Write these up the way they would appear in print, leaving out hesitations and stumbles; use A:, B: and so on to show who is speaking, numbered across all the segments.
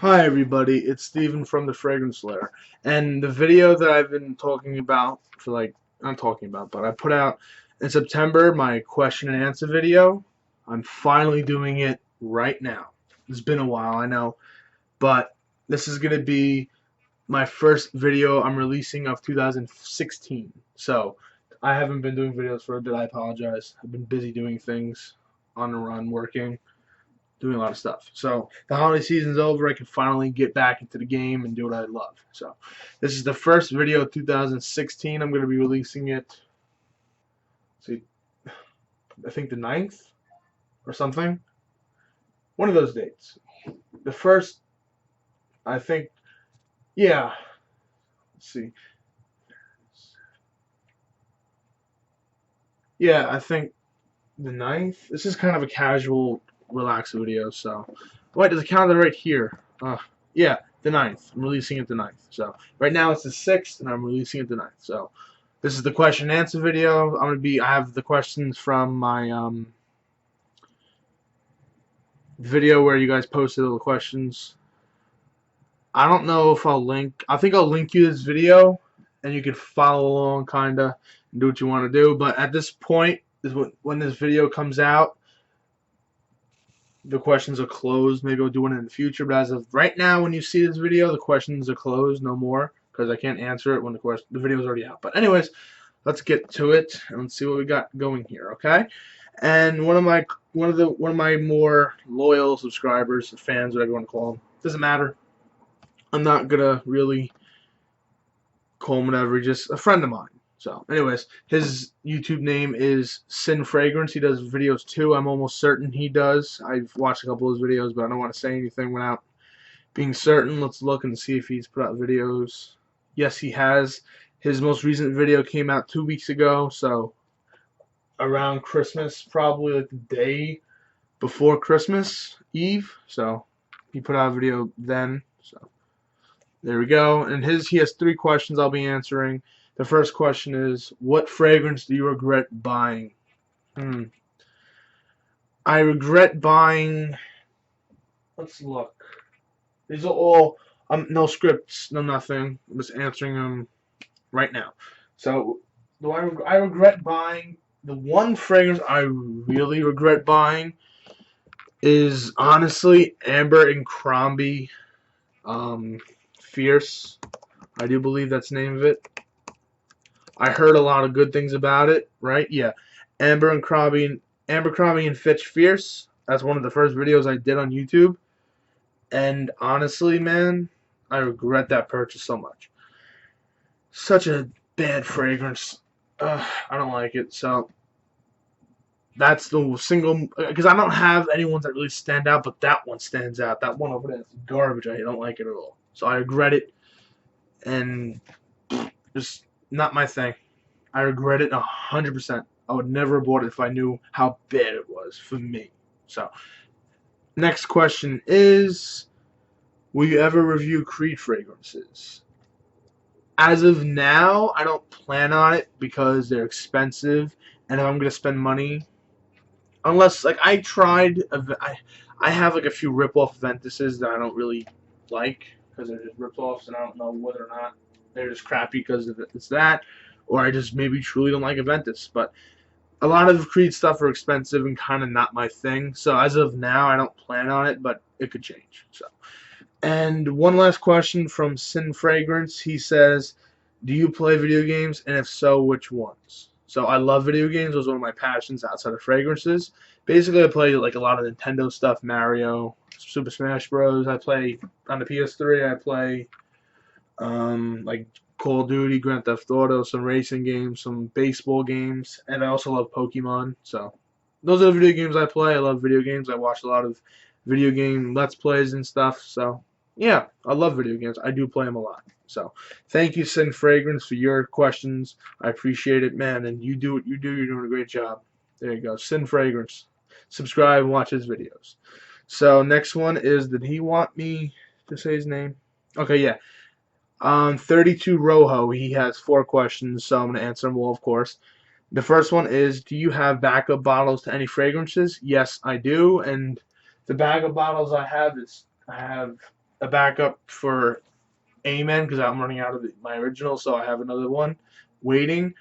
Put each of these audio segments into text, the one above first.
A: Hi everybody, it's Steven from the Fragrance Lair, and the video that I've been talking about for not talking about, but I put out in September, my question and answer video. I'm finally doing it right now. It's been a while, I know, but this is going to be my first video I'm releasing of 2016. So I haven't been doing videos for a bit. I apologize. I've been busy doing things on the run, working, doing a lot of stuff. So the holiday season's over. I can finally get back into the game and do what I love. So this is the first video of 2016. I'm going to be releasing it. See, I think the 9th or something. One of those dates. The first, I think, yeah. Let's see. Yeah, I think the 9th. This is kind of a casual, relaxed video. So, wait, there's a calendar right here. Yeah, the 9th. I'm releasing it the 9th. So, right now it's the 6th, and I'm releasing it the 9th. So, this is the question and answer video. I have the questions from my video where you guys posted all the questions. I don't know if I think I'll link you this video, and you can follow along, kinda, and do what you want to do. But at this point, is when this video comes out, the questions are closed. Maybe I'll do one in the future, but as of right now, when you see this video, the questions are closed, no more, because I can't answer it when the video is already out. But anyways, let's get to it and let's see what we got going here, okay? And one of my more loyal subscribers, fans, whatever you want to call them, doesn't matter. I'm not gonna really call him whatever. He's just a friend of mine. So, anyways, his YouTube name is Sin Fragrance. He does videos too. I'm almost certain he does. I've watched a couple of his videos, but I don't want to say anything without being certain. Let's look and see if he's put out videos. Yes, he has. His most recent video came out 2 weeks ago, so around Christmas, probably like the day before Christmas Eve. So he put out a video then. So there we go. And he has 3 questions I'll be answering. The first question is, what fragrance do you regret buying? I regret buying. Let's look. These are all no scripts, no nothing. I'm just answering them right now. So, I regret buying? The one fragrance I really regret buying is honestly Amber and Crombie Fierce. I do believe that's the name of it. I heard a lot of good things about it, right? Yeah. Amber, Crombie, and Fitch Fierce. That's one of the first videos I did on YouTube. And honestly, man, I regret that purchase so much. Such a bad fragrance. I don't like it. So that's the single, because I don't have any ones that really stand out, but that one stands out. That one over there is garbage. I don't like it at all. So I regret it, and just not my thing. I regret it 100%. I would never have bought it if I knew how bad it was for me. So, next question is, will you ever review Creed fragrances? As of now, I don't plan on it because they're expensive, and if I'm going to spend money, unless, like, I have, like, a few rip-off Ventuses that I don't really like, because they're just rip-offs, and I don't know whether or not they're just crappy because it's that, or I just maybe truly don't like Aventus. But a lot of Creed stuff are expensive and kind of not my thing. So as of now, I don't plan on it, but it could change. So, and one last question from Sin Fragrance. He says, "Do you play video games, and if so, which ones?" So I love video games. It was one of my passions outside of fragrances. Basically, I play like a lot of Nintendo stuff, Mario, Super Smash Bros. I play on the PS3. I play like Call of Duty, Grand Theft Auto, some racing games, some baseball games, and I also love Pokemon. So those are the video games I play. I love video games. I watch a lot of video game Let's Plays and stuff. So yeah, I love video games. I do play them a lot. So thank you, Sin Fragrance, for your questions. I appreciate it, man. And you do what you do. You're doing a great job. There you go, Sin Fragrance. Subscribe and watch his videos. So next one is, did he want me to say his name? Okay, yeah. 32 Rojo, he has 4 questions, so I'm going to answer them all, of course. The first one is, do you have backup bottles to any fragrances? Yes, I do, and the backup bottles I have a backup for Amen because I'm running out of my original, so I have another one waiting.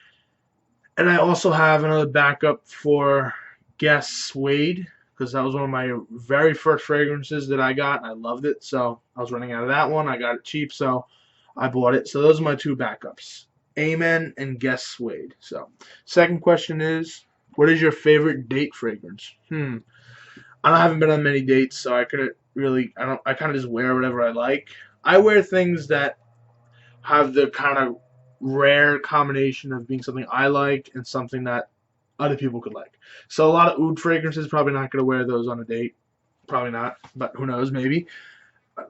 A: And I also have another backup for Guess Suede because that was one of my very first fragrances that I got. I loved it, so I was running out of that one. I got it cheap, so I bought it. So those are my two backups, Amen and Guess Suede. So second question is, what is your favorite date fragrance? I haven't been on many dates, so I couldn't really. I kind of just wear whatever I like. I wear things that have the kind of rare combination of being something I like and something that other people could like. So a lot of oud fragrances, probably not going to wear those on a date. Probably not, but who knows, maybe.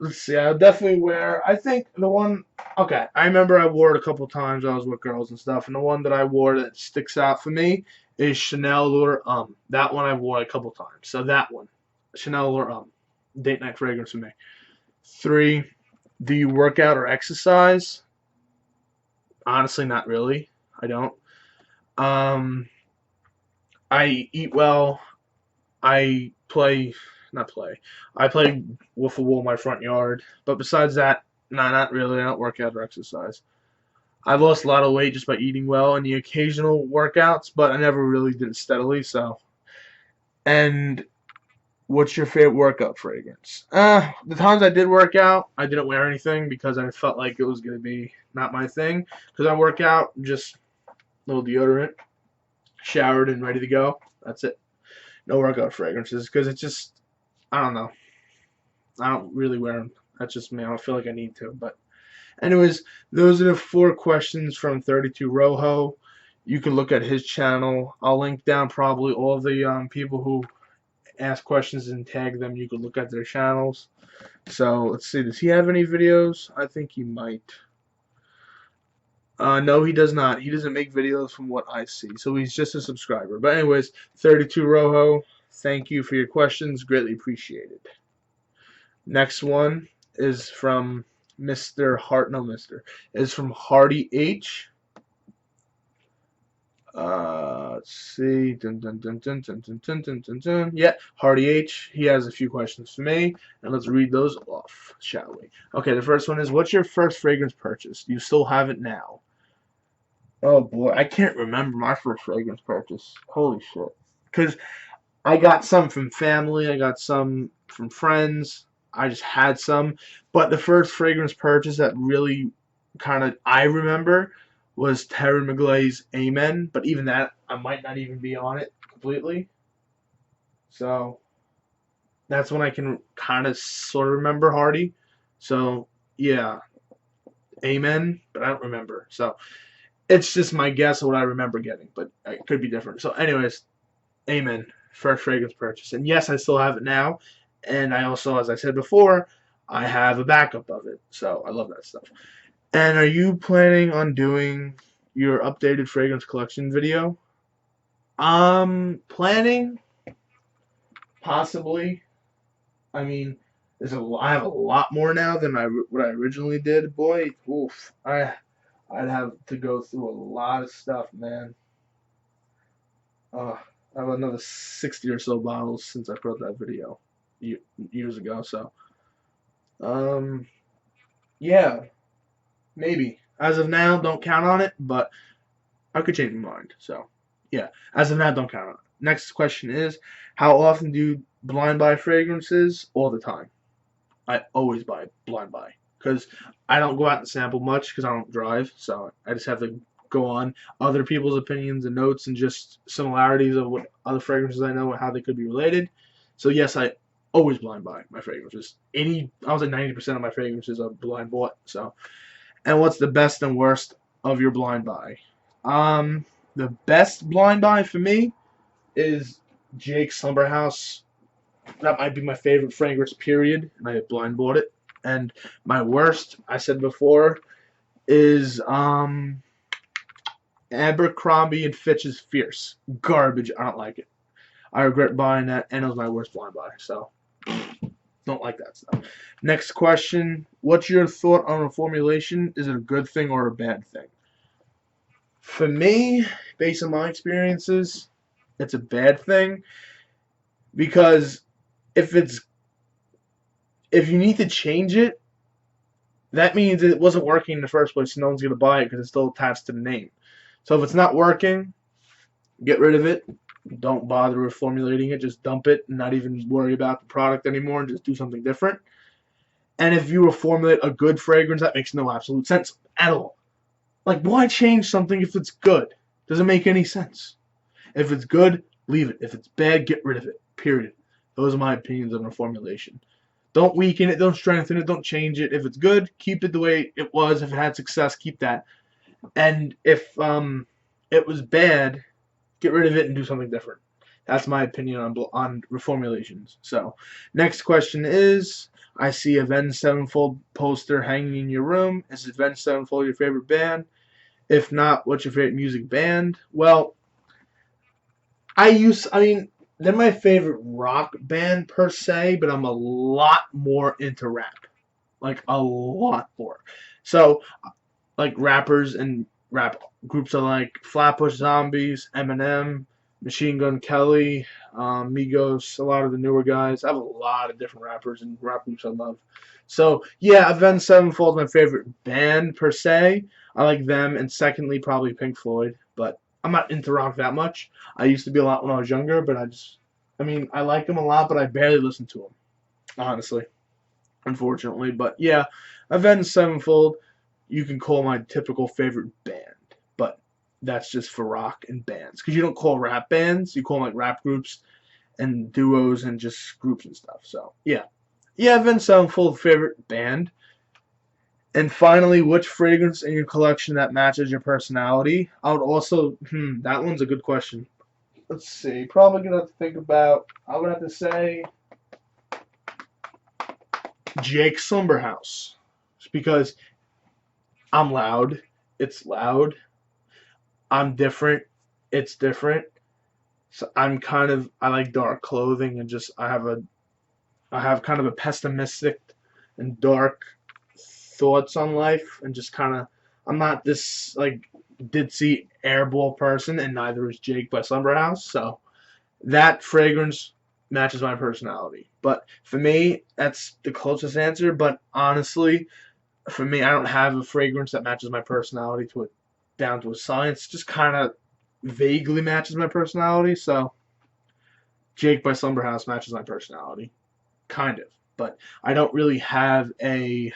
A: Let's see, I'll definitely wear, I think the one, okay, I remember I wore it a couple times. I was with girls and stuff, and the one that I wore that sticks out for me is Chanel Lure That one I wore a couple times. So that one, Chanel Lure date night fragrance for me. 3, do you work out or exercise? Honestly, not really. I don't. Um, I eat well. I play, not play. I play wiffle ball in my front yard. But besides that, nah, not really. I don't work out or exercise. I've lost a lot of weight just by eating well and the occasional workouts, but I never really did it steadily. So, and what's your favorite workout fragrance? The times I did work out, I didn't wear anything because I felt like it was gonna be not my thing. Because I work out, just a little deodorant, showered and ready to go. That's it. No workout fragrances because it's just, I don't know. I don't really wear them. That's just me. I don't feel like I need to. But anyways, those are the 4 questions from 32 Rojo. You can look at his channel. I'll link down probably all the people who ask questions and tag them. You can look at their channels. So let's see. Does he have any videos? I think he might. No, he does not. He doesn't make videos from what I see. So he's just a subscriber. But anyways, 32 Rojo, thank you for your questions. Greatly appreciated. Next one is from Mr. Hart. No, Mr. Is from Hardy H. Let's see. Dun, dun, dun, dun, dun, dun, dun, dun, dun, dun. Yeah, Hardy H. He has a few questions for me, and let's read those off, shall we? Okay, the first one is, what's your first fragrance purchase? Do you still have it now? Oh boy, I can't remember my first fragrance purchase. Holy shit. Because I got some from family, I got some from friends, I just had some. But the first fragrance purchase that really kind of I remember was Terry McGlay's Amen. But even that, I might not even be on it completely. So that's when I can kind of sort of remember Hardy. So yeah, Amen, but I don't remember. So it's just my guess of what I remember getting, but it could be different. So anyways, Amen. First fragrance purchase. And yes, I still have it now. And I also, as I said before, I have a backup of it. So I love that stuff. And are you planning on doing your updated fragrance collection video? Planning? Possibly. I mean, I have a lot more now than what I originally did. Boy, oof. I'd have to go through a lot of stuff, man. I have another 60 or so bottles since I put up that video years ago. So, yeah, maybe. As of now, don't count on it, but I could change my mind. So, yeah, as of now, don't count on it. Next question is, how often do you blind buy fragrances? All the time. I always buy blind buy because I don't go out and sample much because I don't drive. So I just have to go on other people's opinions and notes and just similarities of what other fragrances I know and how they could be related. So yes, I always blind buy my fragrances. I was at 90% of my fragrances are blind bought. So, and what's the best and worst of your blind buy? The best blind buy for me is Jake Slumber House. That might be my favorite fragrance, period, and I blind bought it. And my worst, I said before, is Abercrombie and Fitch's Fierce. Garbage. I don't like it. I regret buying that, and it was my worst blind buy. So, don't like that stuff. Next question. What's your thought on reformulation? Is it a good thing or a bad thing? For me, based on my experiences, it's a bad thing. Because if you need to change it, that means it wasn't working in the first place, so no one's going to buy it because it's still attached to the name. So if it's not working, get rid of it. Don't bother reformulating it. Just dump it and not even worry about the product anymore and just do something different. And if you reformulate a good fragrance, that makes no absolute sense at all. Like, why change something if it's good? Doesn't make any sense. If it's good, leave it. If it's bad, get rid of it. Period. Those are my opinions on reformulation. Don't weaken it. Don't strengthen it. Don't change it. If it's good, keep it the way it was. If it had success, keep that. And if it was bad, get rid of it and do something different. That's my opinion on reformulations. So, next question is, I see a Avenged Sevenfold poster hanging in your room. Is Avenged Sevenfold your favorite band? If not, what's your favorite music band? Well, they're my favorite rock band per se, but I'm a lot more into rap. Like, a lot more. So, like, rappers and rap groups are like Flatbush Zombies, Eminem, Machine Gun Kelly, Migos, a lot of the newer guys. I have a lot of different rappers and rap groups I love. So, yeah, Avenged Sevenfold is my favorite band per se. I like them, and secondly, probably Pink Floyd. But I'm not into rock that much. I used to be a lot when I was younger, but I like them a lot, but I barely listen to them, honestly, unfortunately. But yeah, Avenged Sevenfold, you can call my typical favorite band, but that's just for rock and bands. Because you don't call rap bands, you call them like rap groups and duos and just groups and stuff. So yeah, Avenged Sevenfold favorite band. And finally, which fragrance in your collection that matches your personality? I would also, that one's a good question. Let's see. Probably gonna have to think about. I would have to say Jake Slumberhouse, just because I'm loud. It's loud. I'm different. It's different. So I like dark clothing and just I have kind of a pessimistic and dark thoughts on life and just kind of I'm not this like ditzy airball person, and neither is Jake by Slumberhouse. So that fragrance matches my personality. But for me, that's the closest answer. But honestly, for me, I don't have a fragrance that matches my personality to it down to a science. Just kind of vaguely matches my personality. So Jake by Slumberhouse matches my personality, kind of. But I don't really have a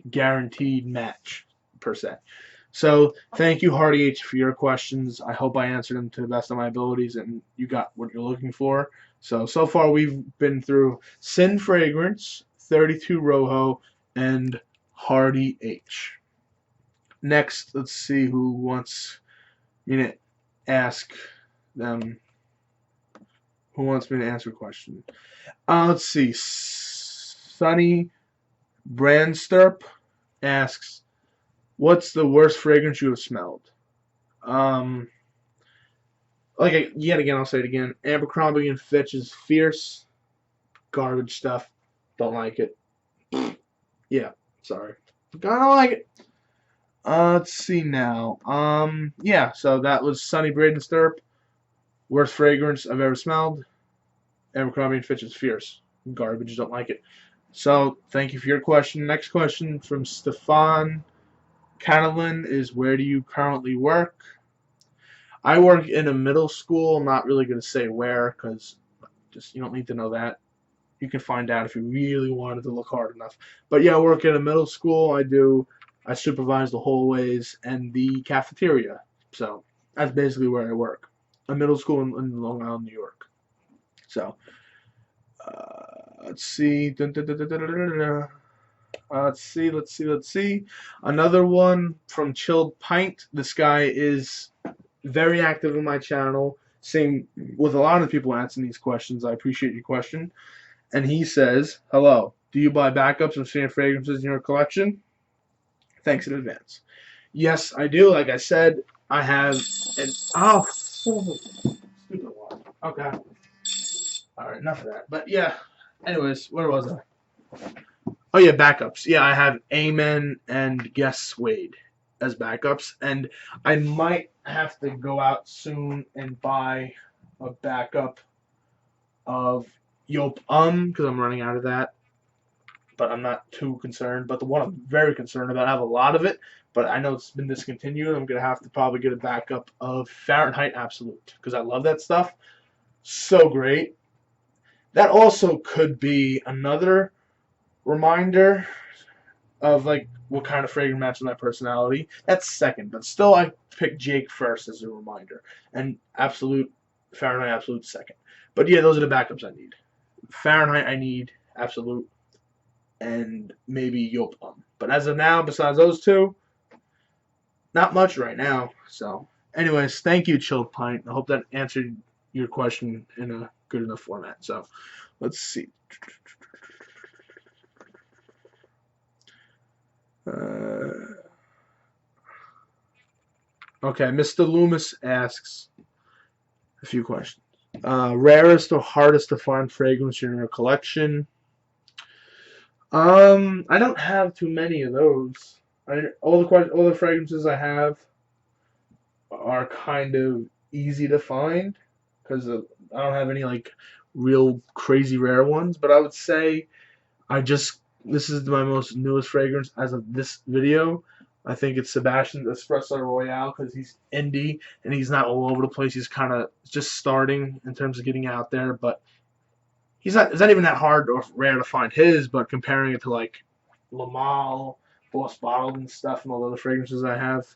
A: guaranteed match per se. So thank you, Hardy H, for your questions. I hope I answered them to the best of my abilities and you got what you're looking for. So far we've been through Sin Fragrance, 32 Rojo, and Hardy H. Next, let's see who wants me to ask them. Who wants me to answer a question? Let's see. Sunny Brandsturp asks, what's the worst fragrance you have smelled? Yet again, I'll say it again. Abercrombie and Fitch is fierce. Garbage stuff. Don't like it. Yeah, sorry. I don't like it. Let's see now. Yeah, so that was Sunny Brandsturp. Worst fragrance I've ever smelled. Abercrombie and Fitch is fierce. Garbage. Don't like it. So, thank you for your question. Next question from Stefan Catalin is, where do you currently work? I work in a middle school. I'm not really going to say where because just you don't need to know that. You can find out if you really wanted to look hard enough. But yeah, I work in a middle school. I supervise the hallways and the cafeteria. So that's basically where I work. A middle school in Long Island, New York. So let's see. Let's see. Another one from Chilled Pint. This guy is very active in my channel. Same with a lot of people answering these questions. I appreciate your question. And he says, hello, do you buy backups of standard fragrances in your collection? Thanks in advance. Yes, I do. Like I said, I have stupid one. Okay. Alright, enough of that. But yeah, anyways, where was I? Oh yeah, backups. Yeah, I have Amen and Guess Suede as backups, and I might have to go out soon and buy a backup of Yop because I'm running out of that. but I'm not too concerned. But the one I'm very concerned about, I have a lot of it, but I know it's been discontinued. I'm gonna have to probably get a backup of Fahrenheit Absolute because I love that stuff. So great. That also could be another reminder of like what kind of fragrance matches my personality. That's second, but still I pick Jake first as a reminder, and Absolute Fahrenheit Absolute second. But yeah, those are the backups I need. Fahrenheit I need, Absolute, and maybe Yopalm. But as of now, besides those two, not much right now. So, anyways, thank you, Chilled Pint. I hope that answered your question in a good enough format. So, let's see. Okay, Mr. Loomis asks a few questions. Rarest or hardest to find fragrance in your collection? I don't have too many of those. All the fragrances I have are kind of easy to find because I don't have any like real crazy rare ones. But I would say this is my most newest fragrance as of this video. I think it's Sebastian's Espresso Royale because he's indie and he's not all over the place. He's kind of just starting in terms of getting out there, but it's not even that hard or rare to find his. But comparing it to like Lamal, Boss Bottled, and stuff, and all the other fragrances I have,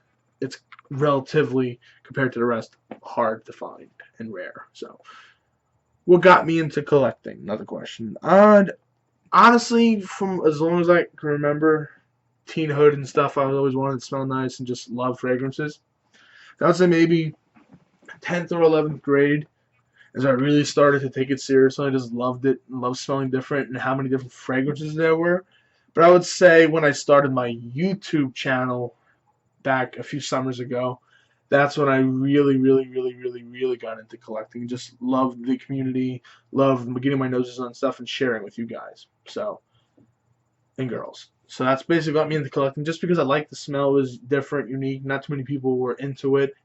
A: it's relatively compared to the rest hard to find and rare. So, what got me into collecting? Another question. Honestly, from as long as I can remember, teen hood and stuff, I always wanted to smell nice and just love fragrances. I would say maybe 10th or 11th grade, as I really started to take it seriously. I just loved it and loved smelling different and how many different fragrances there were. But I would say when I started my YouTube channel back a few summers ago, that's when I really, really, really, really, really got into collecting. Just loved the community, loved getting my noses on stuff and sharing with you guys. So, and girls. So that's basically got me into collecting just because I liked the smell. It was different, unique. Not too many people were into it.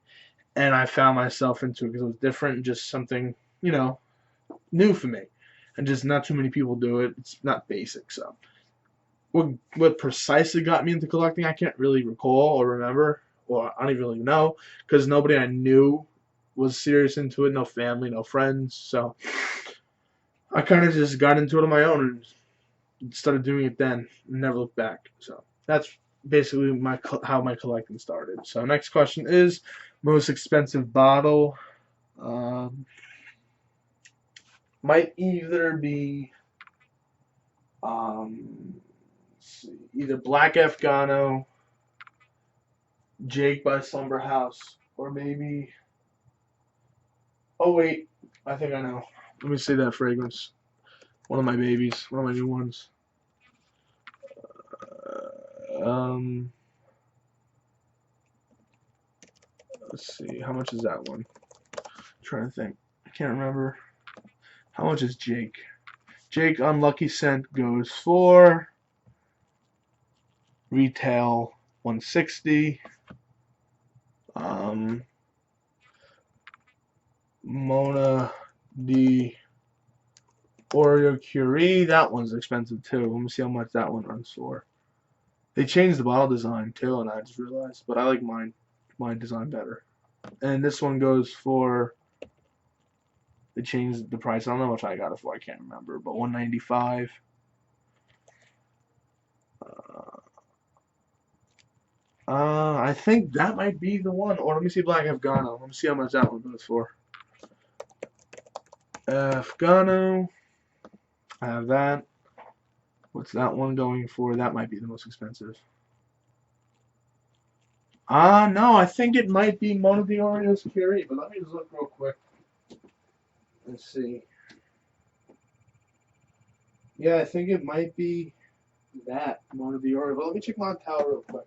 A: And I found myself into it because it was different and just something, new for me. And just not too many people do it. It's not basic. So what precisely got me into collecting, I can't really recall or remember. Or I don't even really know because nobody I knew was serious into it. No family, no friends. So I kind of just got into it on my own and started doing it then and never looked back. So that's basically how my collecting started. So next question is most expensive bottle. Might either be either Black Afgano, Jake by Slumber House, or maybe. Oh wait, I think I know. Let me see that fragrance. One of my babies, one of my new ones. Let's see, how much is that one? I'm trying to think. I can't remember. How much is Jake? Jake Unlucky Scent goes for retail $160. Mona D Oreo Curie, that one's expensive too. Let me see how much that one runs for. They changed the bottle design too, and I just realized, but I like my design better. And this one goes for. They changed the price. I don't know how much I got it for. I can't remember, but $195. I think that might be the one. Or let me see Black Afgano. Let me see how much that one goes for. Afgano. I have that. What's that one going for? That might be the most expensive. No, I think it might be Mona de Oreo's Curie, but let me just look real quick. Let's see. Yeah, I think it might be that Mona de Oreo. But let me check Montel real quick.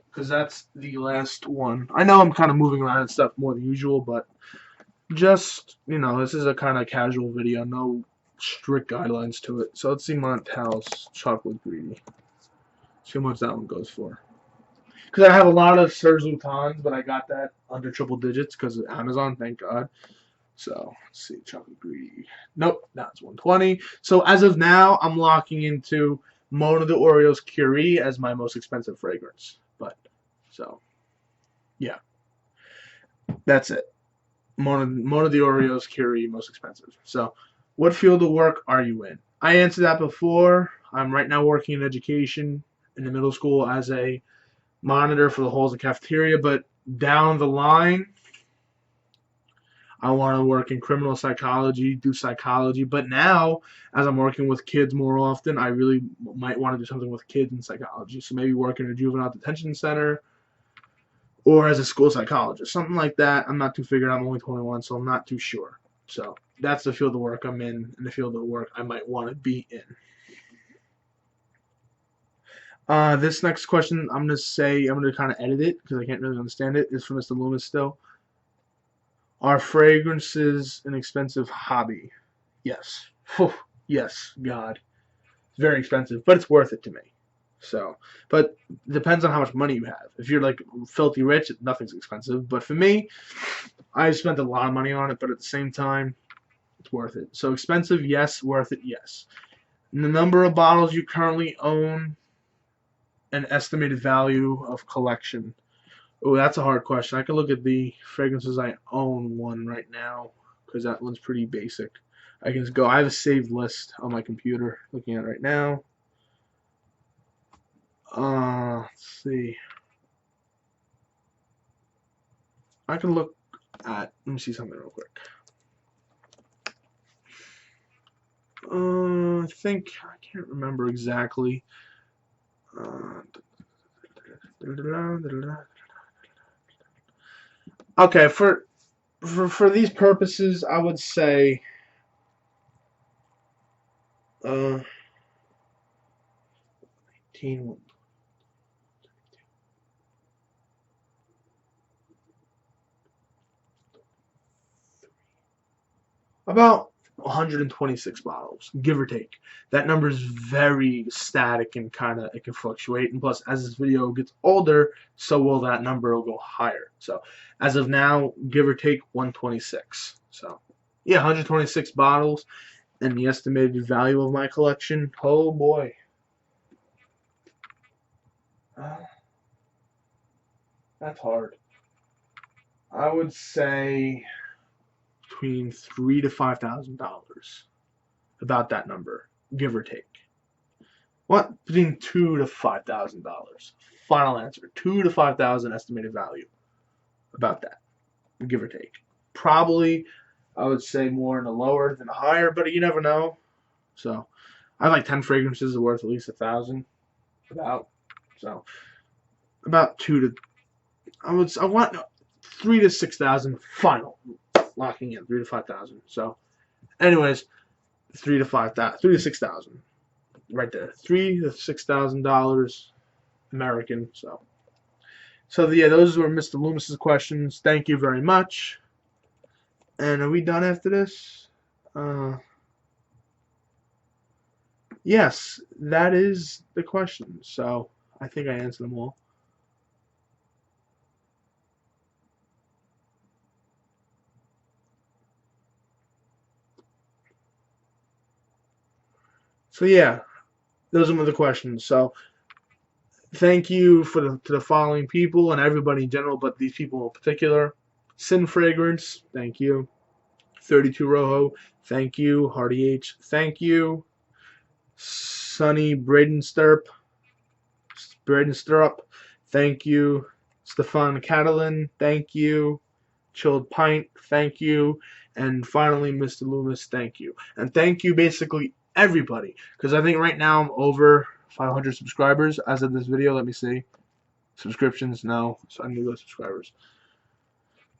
A: Because that's the last one. I know I'm kind of moving around and stuff more than usual, but just, this is a kind of casual video. No strict guidelines to it. So let's see Montel's Chocolate Greedy. See how much that one goes for. Because I have a lot of Serge Lutens, but I got that under triple digits because of Amazon, thank God. So, let's see, Chocolate Greedy. Nope, that's 120. So, as of now, I'm locking into Mona the Oreos Curie as my most expensive fragrance. But, so, yeah. That's it. Mona the Oreos Curie, most expensive. So, what field of work are you in? I answered that before. I'm right now working in education in the middle school as a monitor for the halls and cafeteria, but down the line, I want to work in criminal psychology, do psychology. But now, as I'm working with kids more often, I really might want to do something with kids in psychology. So maybe work in a juvenile detention center or as a school psychologist, something like that. I'm not too figured. I'm only 21, so I'm not too sure. So that's the field of work I'm in, and the field of work I might want to be in. This next question, I'm going to kind of edit it because I can't really understand it. It's from Mr. Loomis still. Are fragrances an expensive hobby? Yes. Whew. Yes, God. It's very expensive, but it's worth it to me. So, but it depends on how much money you have. If you're like filthy rich, nothing's expensive. But for me, I spent a lot of money on it, but at the same time, it's worth it. So expensive, yes. Worth it, yes. And the number of bottles you currently own, an estimated value of collection. Oh, that's a hard question. I can look at the fragrances I own one right now because that one's pretty basic. I can just go. I have a saved list on my computer. Looking at it right now. Let's see. I can look at. Let me see something real quick. I think I can't remember exactly. Okay, for these purposes, I would say uh, 18. About 126 bottles, give or take. That number is very static and it can fluctuate. And plus, as this video gets older, so will that number will go higher. So, as of now, give or take 126. So, yeah, 126 bottles, and the estimated value of my collection. Oh boy, that's hard. I would say between $3,000 to $5,000, about that number, give or take. What? Between $2,000 to $5,000. Final answer: $2,000 to $5,000 estimated value. About that, give or take. Probably, I would say more in the lower than the higher, but you never know. So, I have like 10 fragrances worth at least $1,000. About so about I want 3,000 to 6,000 final. Locking in 3,000 to 5,000. So, anyways, 3,000 to 5,000, 3,000 to 6,000, right there, $3,000 to $6,000 American. So yeah, those were Mr. Loomis's questions. Thank you very much. And are we done after this? Yes, that is the question. So I think I answered them all. So yeah, those are the questions. So thank you to the following people and everybody in general, but these people in particular. Sin Fragrance, thank you. 32 Rojo, thank you. Hardy H, thank you. Sonny Bradenstrup, thank you. Stefan Catalan, thank you. Chilled Pint, thank you. And finally, Mr. Loomis, thank you. And thank you basically everybody, because I think right now I'm over 500 subscribers as of this video. Let me see. Subscriptions, no. So I need those subscribers.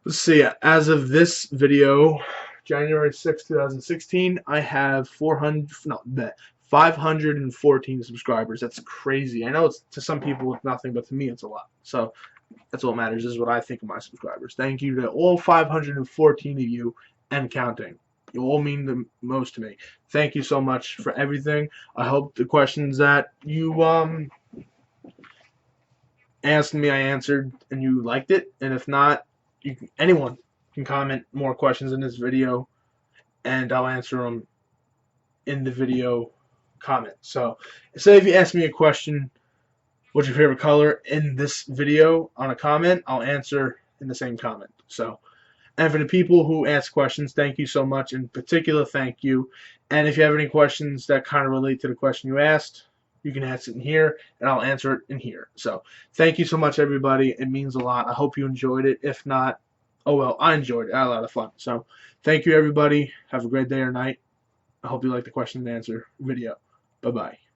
A: Let's see. As of this video, January 6, 2016, I have 514 subscribers. That's crazy. I know it's to some people it's nothing, but to me it's a lot. So that's what matters. This is what I think of my subscribers. Thank you to all 514 of you and counting. You all mean the most to me. Thank you so much for everything. I hope the questions that you asked me I answered and you liked it. And if not, anyone can comment more questions in this video and I'll answer them in the video comment. So, say if you ask me a question, what's your favorite color in this video on a comment, I'll answer in the same comment. So, and for the people who ask questions, thank you so much. In particular, thank you. And if you have any questions that kind of relate to the question you asked, you can ask it in here, and I'll answer it in here. So, thank you so much, everybody. It means a lot. I hope you enjoyed it. If not, oh well, I enjoyed it. I had a lot of fun. So, thank you, everybody. Have a great day or night. I hope you like the question and answer video. Bye-bye.